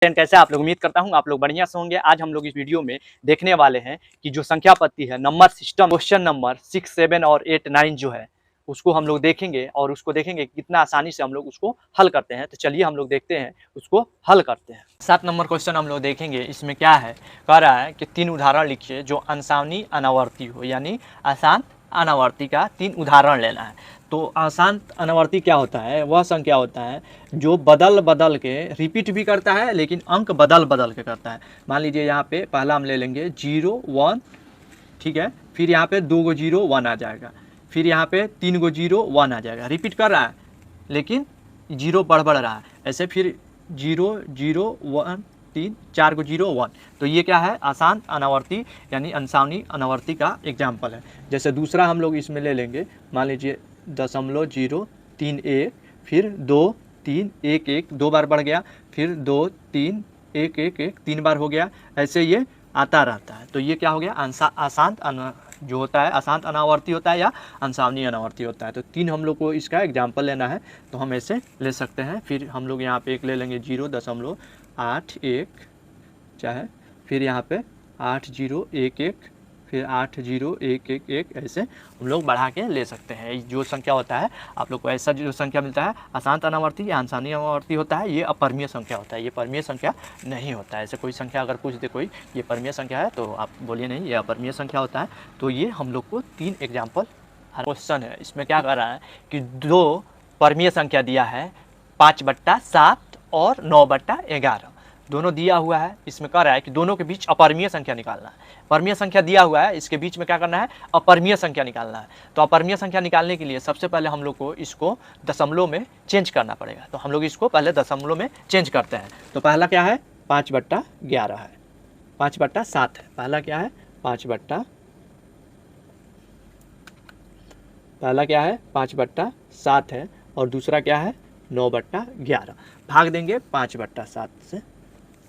कैसे आप लोग, उम्मीद करता हूं आप लोग बढ़िया से होंगे। आज हम लोग इस वीडियो में देखने वाले हैं कि जो संख्या पत्ती है, नंबर सिस्टम, क्वेश्चन नंबर 6, 7 और 8, 9 जो है उसको हम लोग देखेंगे और उसको देखेंगे कितना आसानी से हम लोग उसको हल करते हैं। तो चलिए हम लोग देखते हैं, उसको हल करते हैं। 7 नंबर क्वेश्चन हम लोग देखेंगे। इसमें क्या है, कह रहा है कि 3 उदाहरण लिखिए जो अंशावनी अनावर्ती हो, यानी आसान अनावर्ती का 3 उदाहरण लेना है। तो आसान अनावर्ती क्या होता है, वह संख्या होता है जो बदल बदल के रिपीट भी करता है, लेकिन अंक बदल बदल के करता है। मान लीजिए यहाँ पे पहला हम ले लेंगे 0 1, ठीक है। फिर यहाँ पे 2 गो 0 1 आ जाएगा। फिर यहाँ पे 3 गो 0 1 आ जाएगा। रिपीट कर रहा है लेकिन 0 बढ़ रहा है। ऐसे फिर 0 0 1 3 4 गो 0 1। तो ये क्या है, आसान अनावर्ती यानी अंशावनी अनावर्ती का एग्जाम्पल है। जैसे दूसरा हम लोग इसमें ले लेंगे, मान लीजिए 0.031, फिर 2 3 1 1, 2 बार बढ़ गया, फिर 2 3 1 1 1, 3 बार हो गया। ऐसे ये आता रहता है। तो ये क्या हो गया, आसान जो होता है आसान अनावर्ती होता है या अंशावनी अनावर्ती होता है। तो 3 हम लोग को इसका एग्जाम्पल लेना है, तो हम ऐसे ले सकते हैं। फिर हम लोग यहाँ पे एक ले लेंगे 0.81 चाहे, फिर यहाँ पे 8011, फिर 80111, ऐसे हम लोग बढ़ा के ले सकते हैं। जो संख्या होता है आप लोग को, ऐसा जो संख्या मिलता है आसान अनावर्ती या अंशावनी अनावर्ती होता है, ये अपरिमेय संख्या होता है, ये परिमेय संख्या नहीं होता है। ऐसे कोई संख्या अगर पूछ दे कोई ये परिमेय संख्या है, तो आप बोलिए नहीं, ये अपरिमेय संख्या होता है। तो ये हम लोग को 3 एग्जाम्पल क्वेश्चन है। इसमें क्या कर रहा है कि 2 परिमेय संख्या दिया है, 5/7 और 9/11 दोनों दिया हुआ है। इसमें कह रहा है कि दोनों के बीच अपरिमेय संख्या निकालना है। परिमेय संख्या दिया हुआ है, इसके बीच में क्या करना है, अपरिमेय संख्या निकालना है। तो अपरिमेय संख्या निकालने के लिए सबसे पहले हम लोग को इसको दशमलव में चेंज करना पड़ेगा। तो हम लोग इसको पहले दशमलव में चेंज करते हैं। तो पहला क्या है, 5/11 है, 5/7 है। पहला क्या है, 5/7 है, और दूसरा क्या है, 9/11। भाग देंगे 5/7 से।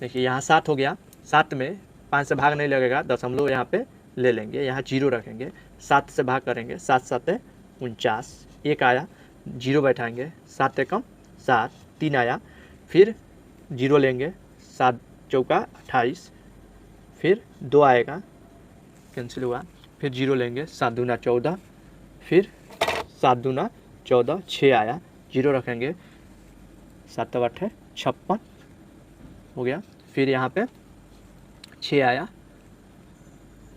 देखिए यहाँ 7 हो गया, 7 में 5 से भाग नहीं लगेगा, दशमलव यहाँ पे ले लेंगे, यहाँ 0 रखेंगे, 7 से भाग करेंगे, 7 7 49, 1 आया, 0 बैठाएंगे, 7 एकम 7, 3 आया, फिर 0 लेंगे, 7 चौका 28, फिर 2 आएगा, कैंसिल हुआ, फिर 0 लेंगे, 7 दूना 14, फिर 7 दूना 14, 6 आया, 0 रखेंगे, 7 8 56 हो गया। फिर यहाँ पे 6 आया,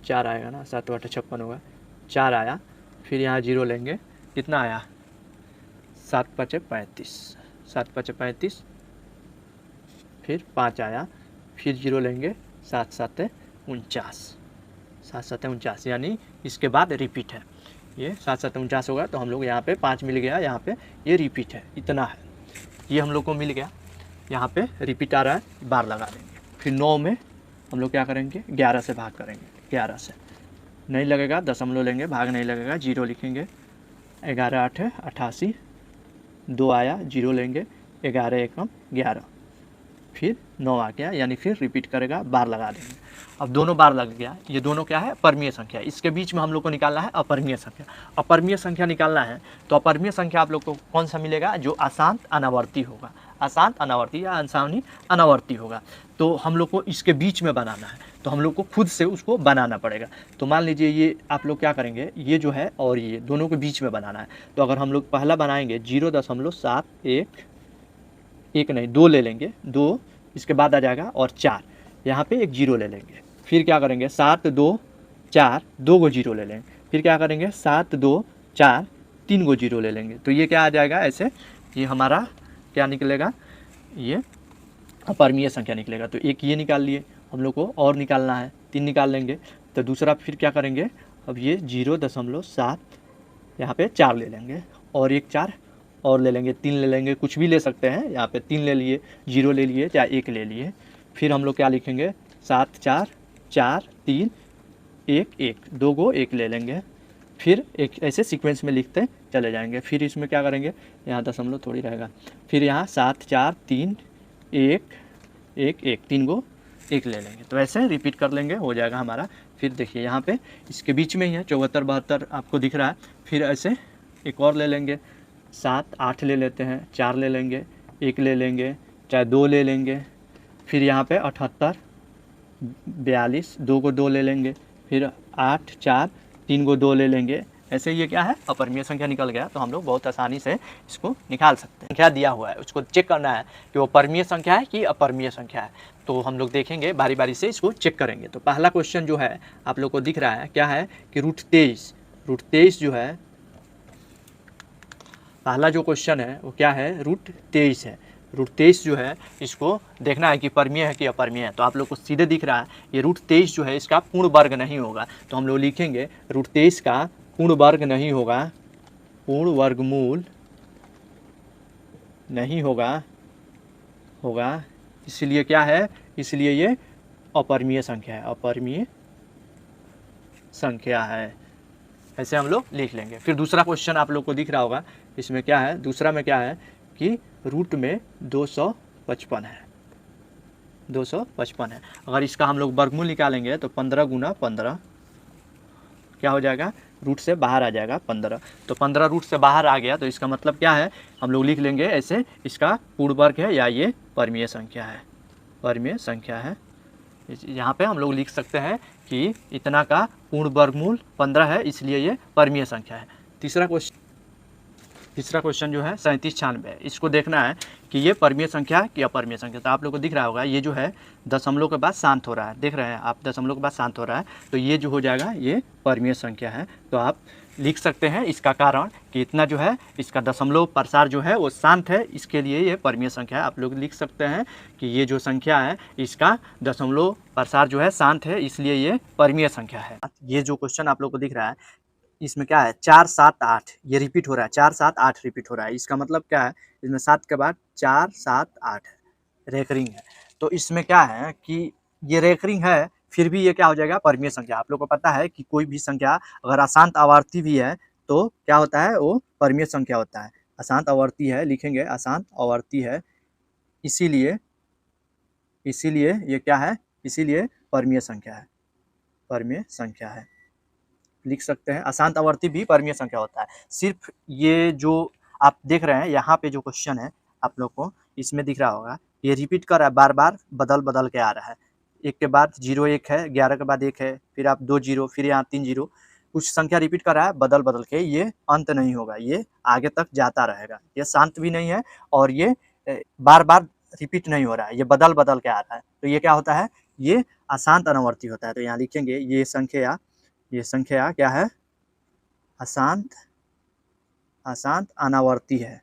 4 आएगा ना, 7 8 56 होगा, 4 आया, फिर यहाँ 0 लेंगे, कितना आया, 7 5 35, 7 5 35, फिर 5 आया, फिर 0 लेंगे, 7 7 49, 7 7 49, यानी इसके बाद रिपीट है। ये 7 7 49 होगा। तो हम लोग यहाँ पे 5 मिल गया, यहाँ पे ये रिपीट है, इतना है, ये हम लोग को मिल गया। यहाँ पे रिपीट आ रहा है, बार लगा देंगे। फिर 9 में हम लोग क्या करेंगे, 11 से भाग करेंगे, 11 से नहीं लगेगा, दशमलव लेंगे, भाग नहीं लगेगा, 0 लिखेंगे, 11 8 88, 2 आया, 0 लेंगे, 11 एकम 11, फिर 9 आ गया, यानी फिर रिपीट करेगा, बार लगा देंगे। अब दोनों बार लग गया, ये दोनों क्या है, परिमेय संख्या। इसके बीच में हम लोग को निकालना है अपरिमेय संख्या। अपरिमेय संख्या निकालना है तो अपरिमेय संख्या आप लोग को कौन सा मिलेगा, जो आसान अनावर्ती होगा, आसान अनावर्ती या अंशावनी अनावर्ती होगा। तो हम लोग को इसके बीच में बनाना है, तो हम लोग को खुद से उसको बनाना पड़ेगा। तो मान लीजिए ये आप लोग क्या करेंगे, ये जो है और ये दोनों के बीच में बनाना है। तो अगर हम लोग पहला बनाएंगे 0.71, नहीं 2 ले लेंगे, 2 इसके बाद आ जाएगा, और 4 यहाँ पे एक 0 ले लेंगे। फिर क्या करेंगे, 7 2 4, 2 गो 0 ले लेंगे। फिर क्या करेंगे, 7 2 4, 3 गो 0 ले लेंगे। तो ये क्या आ जाएगा, ऐसे ये हमारा क्या निकलेगा, ये अपरिमेय संख्या निकलेगा। तो एक ये निकाल लिए, हम लोग को और निकालना है, 3 निकाल लेंगे। तो दूसरा फिर क्या करेंगे, अब ये 0.7 यहाँ पे 4 ले लेंगे, और एक 4 और ले लेंगे, 3 ले लेंगे, कुछ भी ले सकते हैं। यहाँ पे 3 ले लिए, 0 ले लिए, या 1 ले लिए। फिर हम लोग क्या लिखेंगे, 7 4 4 3 1 1, 2 गो 1 ले लेंगे। फिर एक ऐसे सीक्वेंस में लिखते चले जाएंगे। फिर इसमें क्या करेंगे, यहाँ दशमलव थोड़ी रहेगा, फिर यहाँ 7 4 3 1 1 1, 3 गो 1 ले लेंगे। तो ऐसे रिपीट कर लेंगे, हो जाएगा हमारा। फिर देखिए यहाँ पे इसके बीच में ही है, 74 72 आपको दिख रहा है। फिर ऐसे एक और ले लेंगे, 7 8 ले लेते हैं, 4 ले लेंगे, 1 ले लेंगे, चाहे 2 ले लेंगे, फिर यहाँ पे 78, 42, 2 को 2 ले लेंगे, फिर 8, 4, 3 को 2 ले लेंगे। ऐसे ये क्या है, अपरिमेय संख्या निकल गया। तो हम लोग बहुत आसानी से इसको निकाल सकते हैं। संख्या दिया हुआ है, उसको चेक करना है कि वो परिमेय संख्या है कि अपरिमेय संख्या है। तो हम लोग देखेंगे, बारी बारी से इसको चेक करेंगे। तो पहला क्वेश्चन जो है आप लोग को दिख रहा है, क्या है कि √23 जो है, पहला जो क्वेश्चन है वो क्या है, √23 है। √23 जो है इसको देखना है कि परिमेय है कि अपरिमेय है। तो आप लोग को सीधे दिख रहा है ये √23 जो है इसका पूर्ण वर्ग नहीं होगा। तो हम लोग लिखेंगे √23 का पूर्ण वर्ग नहीं होगा, पूर्ण वर्गमूल नहीं होगा, इसलिए क्या है, इसलिए ये अपरिमेय संख्या है, अपरिमेय संख्या है। ऐसे हम लोग लिख लेंगे। फिर दूसरा क्वेश्चन आप लोग को दिख रहा होगा, इसमें क्या है, दूसरा में क्या है कि रूट में 255 है, 255 है। अगर इसका हम लोग वर्गमूल निकालेंगे तो 15 गुना 15 क्या हो जाएगा, रूट से बाहर आ जाएगा 15। तो 15 रूट से बाहर आ गया, तो इसका मतलब क्या है, हम लोग लिख लेंगे ऐसे, इसका पूर्ण वर्ग है या ये परिमेय संख्या है, परिमेय संख्या है। यहाँ पे हम लोग लिख सकते हैं कि इतना का पूर्ण वर्गमूल 15 है, इसलिए ये परिमेय संख्या है। तीसरा क्वेश्चन जो है 3796 है। इसको देखना है कि ये परिमेय संख्या है कि अपरिमेय संख्या। तो आप लोग को दिख रहा होगा ये जो है दशमलव के बाद शांत हो रहा है, देख रहे हैं आप, दशमलव के बाद शांत हो रहा है। तो ये जो हो जाएगा ये परिमेय संख्या है। तो आप लिख सकते हैं इसका कारण कि इतना जो है इसका दशमलव प्रसार जो है वो शांत है, इसके लिए ये परिमेय संख्या है। आप लोग लिख सकते हैं कि ये जो संख्या है इसका दशमलव प्रसार जो है शांत है, इसलिए ये परिमेय संख्या है। ये जो क्वेश्चन आप लोग को दिख रहा है इसमें क्या है, 4, 7, 8 ये रिपीट हो रहा है, 4, 7, 8 रिपीट हो रहा है। इसका मतलब क्या है, इसमें 7 के बाद 4, 7, 8 रेकरिंग है। तो इसमें क्या है कि ये रेकरिंग है, फिर भी ये क्या हो जाएगा, परिमेय संख्या। आप लोग को पता है कि कोई भी संख्या अगर अशांत आवर्ती भी है तो क्या होता है, वो परिमेय संख्या होता है। अशांत आवर्ती है, लिखेंगे अशांत आवर्ती है, इसीलिए ये क्या है, इसीलिए परिमेय संख्या है, परिमेय संख्या है। लिख सकते हैं अशांत आवर्ती भी परिमेय संख्या होता है। सिर्फ ये जो आप देख रहे हैं यहाँ पे जो क्वेश्चन है आप लोग को इसमें दिख रहा होगा, ये रिपीट कर रहा है, बार बार बदल के आ रहा है। 1 के बाद 0 1 है, 11 के बाद 1 है, फिर आप 2 0, फिर यहाँ 3 0, कुछ संख्या रिपीट कर रहा है बदल के। ये अंत नहीं होगा, ये आगे तक जाता रहेगा। ये शांत भी नहीं है और ये बार बार रिपीट नहीं हो रहा है, ये बदल के आ रहा है। तो ये क्या होता है, ये अशांत अनावर्ती होता है। तो यहाँ लिखेंगे ये संख्या क्या है, अशांत अनावर्ती है,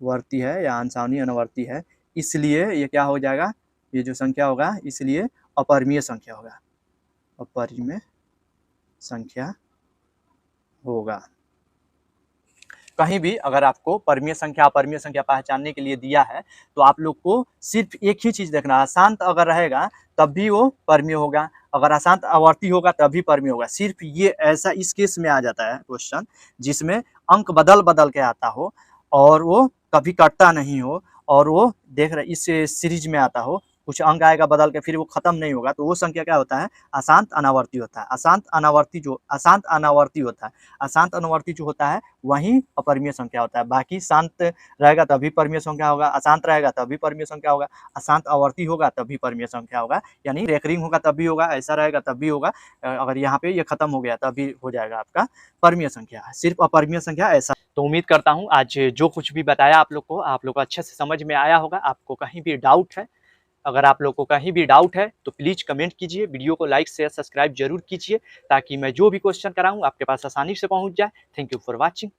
वर्ती है या अंशावनी अनावर्ती है। इसलिए ये क्या हो जाएगा, ये जो संख्या होगा इसलिए अपरिमेय संख्या होगा, अपरिमेय संख्या होगा। कहीं भी अगर आपको परिमेय संख्या अपरिमेय संख्या पहचानने के लिए दिया है तो आप लोग को सिर्फ एक ही चीज देखना है, अशांत अगर रहेगा तब भी वो परिमेय होगा, अगर अशांत आवर्ती होगा तब भी परिमेय होगा। सिर्फ ये ऐसा इस केस में आ जाता है क्वेश्चन जिसमें अंक बदल के आता हो और वो कभी कटता नहीं हो, और वो देख रहे इस सीरीज में आता हो, कुछ अंक आएगा बदल के फिर वो खत्म नहीं होगा, तो वो संख्या क्या होता है, अशांत अनावर्ती होता है। अशांत अनावर्ती होता है, अशांत अनावर्ती जो होता है वही अपरिमेय संख्या होता है। बाकी शांत रहेगा तभी परिमेय संख्या होगा, अशांत रहेगा तभी परिमेय संख्या होगा, अशांत आवर्ती होगा तभी परिमेय संख्या होगा, यानी रेकरिंग होगा तब भी होगा, ऐसा रहेगा तब भी होगा, अगर यहाँ पे ये खत्म हो गया तभी हो जाएगा आपका परिमेय संख्या। सिर्फ अपरिमेय संख्या ऐसा। तो उम्मीद करता हूँ आज जो कुछ भी बताया आप लोग को अच्छे से समझ में आया होगा। आपको कहीं भी डाउट है, अगर आप लोग को कहीं भी डाउट है तो प्लीज़ कमेंट कीजिए, वीडियो को लाइक शेयर सब्सक्राइब जरूर कीजिए ताकि मैं जो भी क्वेश्चन कराऊँ आपके पास आसानी से पहुँच जाए। Thank you for watching.